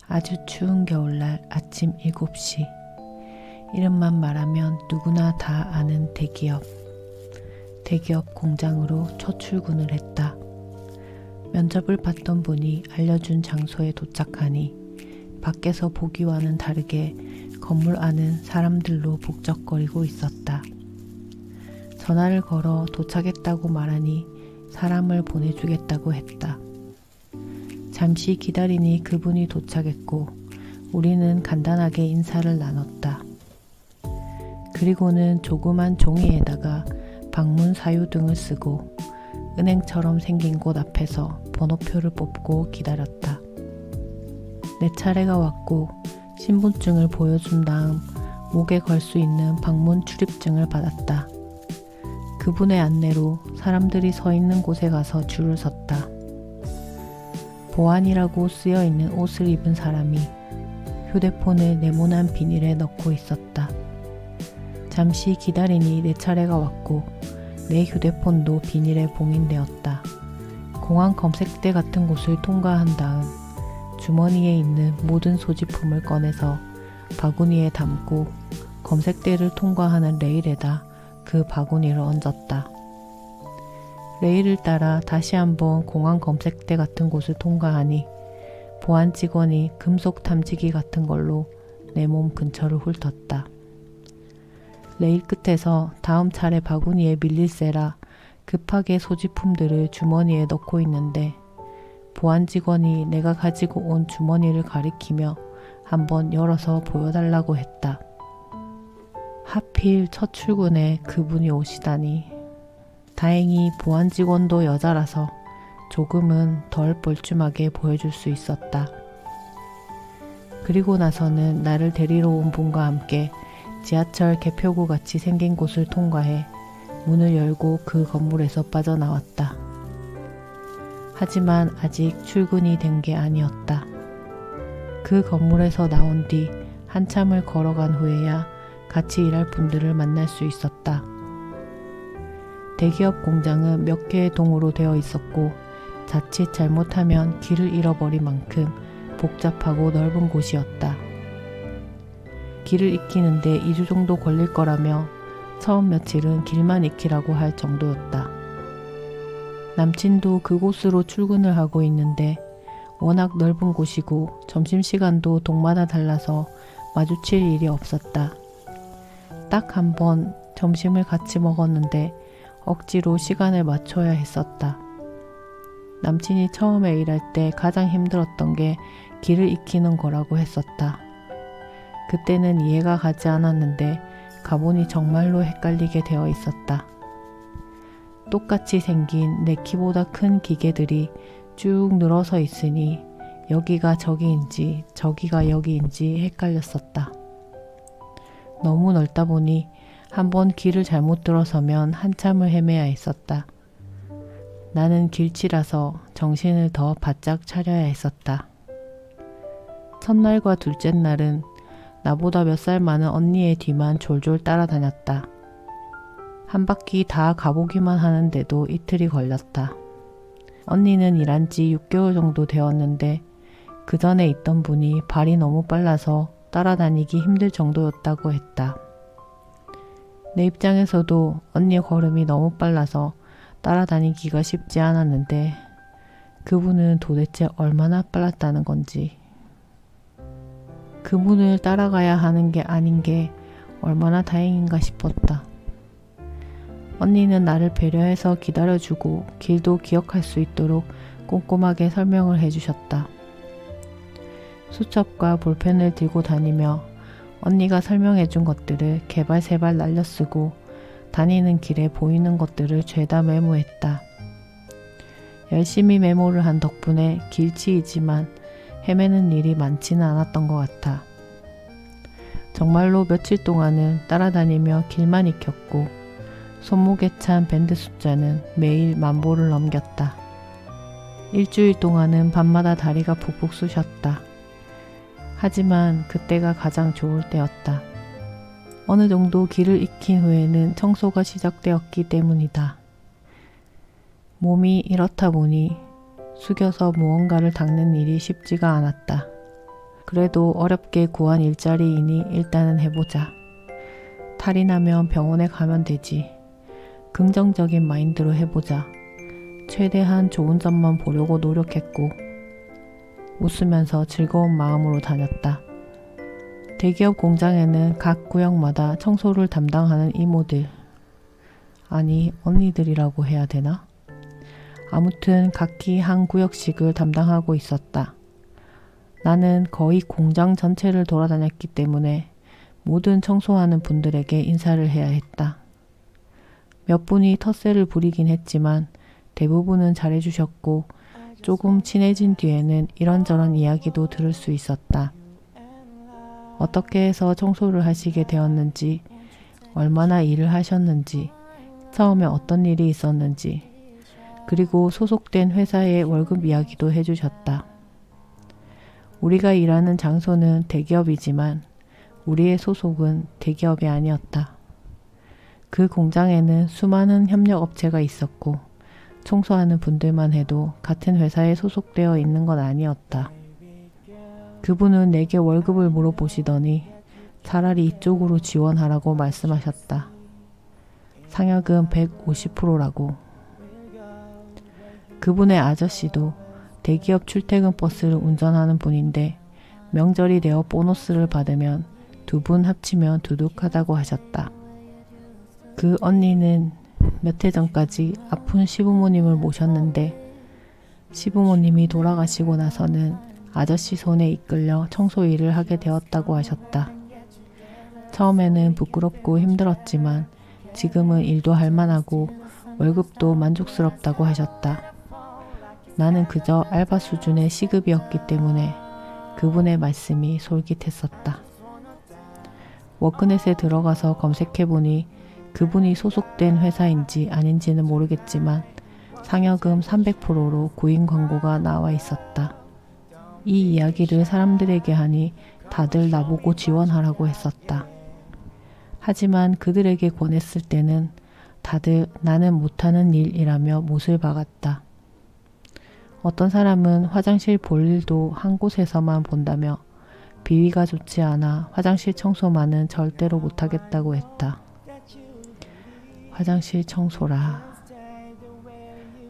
아주 추운 겨울날 아침 7시. 이름만 말하면 누구나 다 아는 대기업. 대기업 공장으로 첫 출근을 했다. 면접을 받던 분이 알려준 장소에 도착하니 밖에서 보기와는 다르게 건물 안은 사람들로 북적거리고 있었다. 전화를 걸어 도착했다고 말하니 사람을 보내주겠다고 했다. 잠시 기다리니 그분이 도착했고 우리는 간단하게 인사를 나눴다. 그리고는 조그만 종이에다가 방문 사유 등을 쓰고 은행처럼 생긴 곳 앞에서 번호표를 뽑고 기다렸다. 내 차례가 왔고 신분증을 보여준 다음 목에 걸 수 있는 방문 출입증을 받았다. 그분의 안내로 사람들이 서 있는 곳에 가서 줄을 섰다. 보안이라고 쓰여 있는 옷을 입은 사람이 휴대폰을 네모난 비닐에 넣고 있었다. 잠시 기다리니 내 차례가 왔고 내 휴대폰도 비닐에 봉인되었다. 공항 검색대 같은 곳을 통과한 다음 주머니에 있는 모든 소지품을 꺼내서 바구니에 담고 검색대를 통과하는 레일에다 그 바구니를 얹었다. 레일을 따라 다시 한번 공항 검색대 같은 곳을 통과하니 보안 직원이 금속 탐지기 같은 걸로 내 몸 근처를 훑었다. 레일 끝에서 다음 차례 바구니에 밀릴세라 급하게 소지품들을 주머니에 넣고 있는데 보안 직원이 내가 가지고 온 주머니를 가리키며 한번 열어서 보여달라고 했다. 하필 첫 출근에 그분이 오시다니. 다행히 보안 직원도 여자라서 조금은 덜 뻘쭘하게 보여줄 수 있었다. 그리고 나서는 나를 데리러 온 분과 함께 지하철 개표구 같이 생긴 곳을 통과해 문을 열고 그 건물에서 빠져나왔다. 하지만 아직 출근이 된 게 아니었다. 그 건물에서 나온 뒤 한참을 걸어간 후에야 같이 일할 분들을 만날 수 있었다. 대기업 공장은 몇 개의 동으로 되어 있었고 자칫 잘못하면 길을 잃어버릴 만큼 복잡하고 넓은 곳이었다. 길을 익히는데 2주 정도 걸릴 거라며 처음 며칠은 길만 익히라고 할 정도였다. 남친도 그곳으로 출근을 하고 있는데 워낙 넓은 곳이고 점심시간도 동마다 달라서 마주칠 일이 없었다. 딱 한 번 점심을 같이 먹었는데 억지로 시간을 맞춰야 했었다. 남친이 처음에 일할 때 가장 힘들었던 게 길을 익히는 거라고 했었다. 그때는 이해가 가지 않았는데 가보니 정말로 헷갈리게 되어 있었다. 똑같이 생긴 내 키보다 큰 기계들이 쭉 늘어서 있으니 여기가 저기인지 저기가 여기인지 헷갈렸었다. 너무 넓다 보니 한번 길을 잘못 들어서면 한참을 헤매야 했었다. 나는 길치라서 정신을 더 바짝 차려야 했었다. 첫날과 둘째 날은 나보다 몇 살 많은 언니의 뒤만 졸졸 따라다녔다. 한 바퀴 다 가보기만 하는데도 이틀이 걸렸다. 언니는 일한 지 6개월 정도 되었는데 그 전에 있던 분이 발이 너무 빨라서 따라다니기 힘들 정도였다고 했다. 내 입장에서도 언니의 걸음이 너무 빨라서 따라다니기가 쉽지 않았는데 그분은 도대체 얼마나 빨랐다는 건지. 그분을 따라가야 하는 게 아닌 게 얼마나 다행인가 싶었다. 언니는 나를 배려해서 기다려주고 길도 기억할 수 있도록 꼼꼼하게 설명을 해주셨다. 수첩과 볼펜을 들고 다니며 언니가 설명해준 것들을 개발세발 날려 쓰고 다니는 길에 보이는 것들을 죄다 메모했다. 열심히 메모를 한 덕분에 길치이지만 헤매는 일이 많지는 않았던 것 같아. 정말로 며칠 동안은 따라다니며 길만 익혔고 손목에 찬 밴드 숫자는 매일 10,000보를 넘겼다. 일주일 동안은 밤마다 다리가 푹푹 쑤셨다. 하지만 그때가 가장 좋을 때였다. 어느 정도 길을 익힌 후에는 청소가 시작되었기 때문이다. 몸이 이렇다 보니 숙여서 무언가를 닦는 일이 쉽지가 않았다. 그래도 어렵게 구한 일자리이니 일단은 해보자. 탈이 나면 병원에 가면 되지. 긍정적인 마인드로 해보자. 최대한 좋은 점만 보려고 노력했고 웃으면서 즐거운 마음으로 다녔다. 대기업 공장에는 각 구역마다 청소를 담당하는 이모들, 아니 언니들이라고 해야 되나? 아무튼 각기 한 구역씩을 담당하고 있었다. 나는 거의 공장 전체를 돌아다녔기 때문에 모든 청소하는 분들에게 인사를 해야 했다. 몇 분이 텃세를 부리긴 했지만 대부분은 잘해주셨고 조금 친해진 뒤에는 이런저런 이야기도 들을 수 있었다. 어떻게 해서 청소를 하시게 되었는지, 얼마나 일을 하셨는지, 처음에 어떤 일이 있었는지, 그리고 소속된 회사의 월급 이야기도 해주셨다. 우리가 일하는 장소는 대기업이지만 우리의 소속은 대기업이 아니었다. 그 공장에는 수많은 협력업체가 있었고 청소하는 분들만 해도 같은 회사에 소속되어 있는 건 아니었다. 그분은 내게 월급을 물어보시더니 차라리 이쪽으로 지원하라고 말씀하셨다. 상여금 150%라고. 그분의 아저씨도 대기업 출퇴근 버스를 운전하는 분인데 명절이 되어 보너스를 받으면 두 분 합치면 두둑하다고 하셨다. 그 언니는 몇 해 전까지 아픈 시부모님을 모셨는데 시부모님이 돌아가시고 나서는 아저씨 손에 이끌려 청소 일을 하게 되었다고 하셨다. 처음에는 부끄럽고 힘들었지만 지금은 일도 할 만하고 월급도 만족스럽다고 하셨다. 나는 그저 알바 수준의 시급이었기 때문에 그분의 말씀이 솔깃했었다. 워크넷에 들어가서 검색해보니 그분이 소속된 회사인지 아닌지는 모르겠지만 상여금 300%로 구인 광고가 나와 있었다. 이 이야기를 사람들에게 하니 다들 나보고 지원하라고 했었다. 하지만 그들에게 권했을 때는 다들 나는 못하는 일이라며 못을 박았다. 어떤 사람은 화장실 볼 일도 한 곳에서만 본다며 비위가 좋지 않아 화장실 청소만은 절대로 못하겠다고 했다. 화장실 청소라.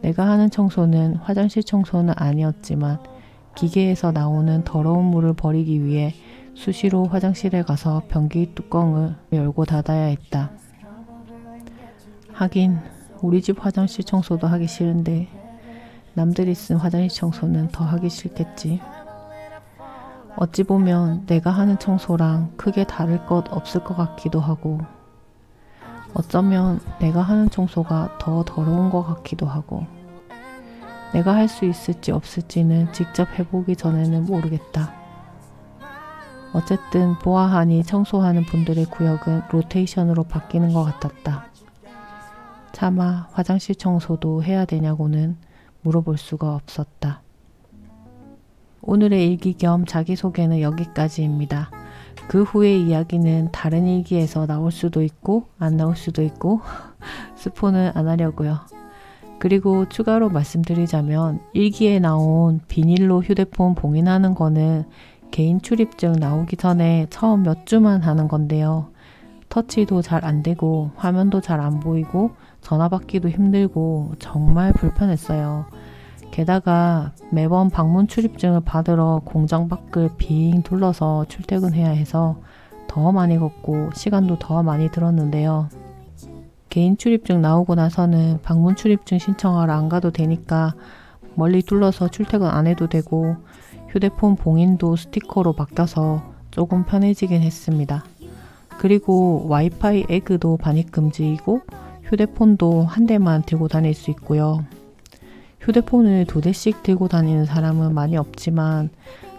내가 하는 청소는 화장실 청소는 아니었지만 기계에서 나오는 더러운 물을 버리기 위해 수시로 화장실에 가서 변기 뚜껑을 열고 닫아야 했다. 하긴 우리 집 화장실 청소도 하기 싫은데 남들이 쓴 화장실 청소는 더 하기 싫겠지. 어찌 보면 내가 하는 청소랑 크게 다를 것 없을 것 같기도 하고 어쩌면 내가 하는 청소가 더 더러운 것 같기도 하고 내가 할 수 있을지 없을지는 직접 해보기 전에는 모르겠다. 어쨌든 보아하니 청소하는 분들의 구역은 로테이션으로 바뀌는 것 같았다. 차마 화장실 청소도 해야 되냐고는 물어볼 수가 없었다. 오늘의 일기 겸 자기소개는 여기까지입니다. 그 후의 이야기는 다른 일기에서 나올 수도 있고 안 나올 수도 있고 스포는 안 하려고요. 그리고 추가로 말씀드리자면 일기에 나온 비닐로 휴대폰 봉인하는 거는 개인 출입증 나오기 전에 처음 몇 주만 하는 건데요. 터치도 잘 안 되고 화면도 잘 안 보이고 전화 받기도 힘들고 정말 불편했어요. 게다가 매번 방문 출입증을 받으러 공장 밖을 빙 둘러서 출퇴근해야 해서 더 많이 걷고 시간도 더 많이 들었는데요. 개인 출입증 나오고 나서는 방문 출입증 신청하러 안 가도 되니까 멀리 둘러서 출퇴근 안 해도 되고 휴대폰 봉인도 스티커로 바뀌어서 조금 편해지긴 했습니다. 그리고 와이파이 에그도 반입 금지이고 휴대폰도 한 대만 들고 다닐 수 있고요. 휴대폰을 2대씩 들고 다니는 사람은 많이 없지만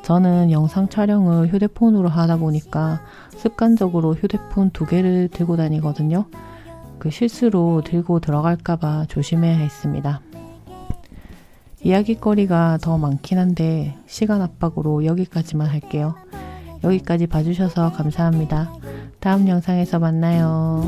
저는 영상 촬영을 휴대폰으로 하다 보니까 습관적으로 휴대폰 2개를 들고 다니거든요. 그 실수로 들고 들어갈까봐 조심해야 했습니다. 이야기거리가 더 많긴 한데 시간 압박으로 여기까지만 할게요. 여기까지 봐주셔서 감사합니다. 다음 영상에서 만나요.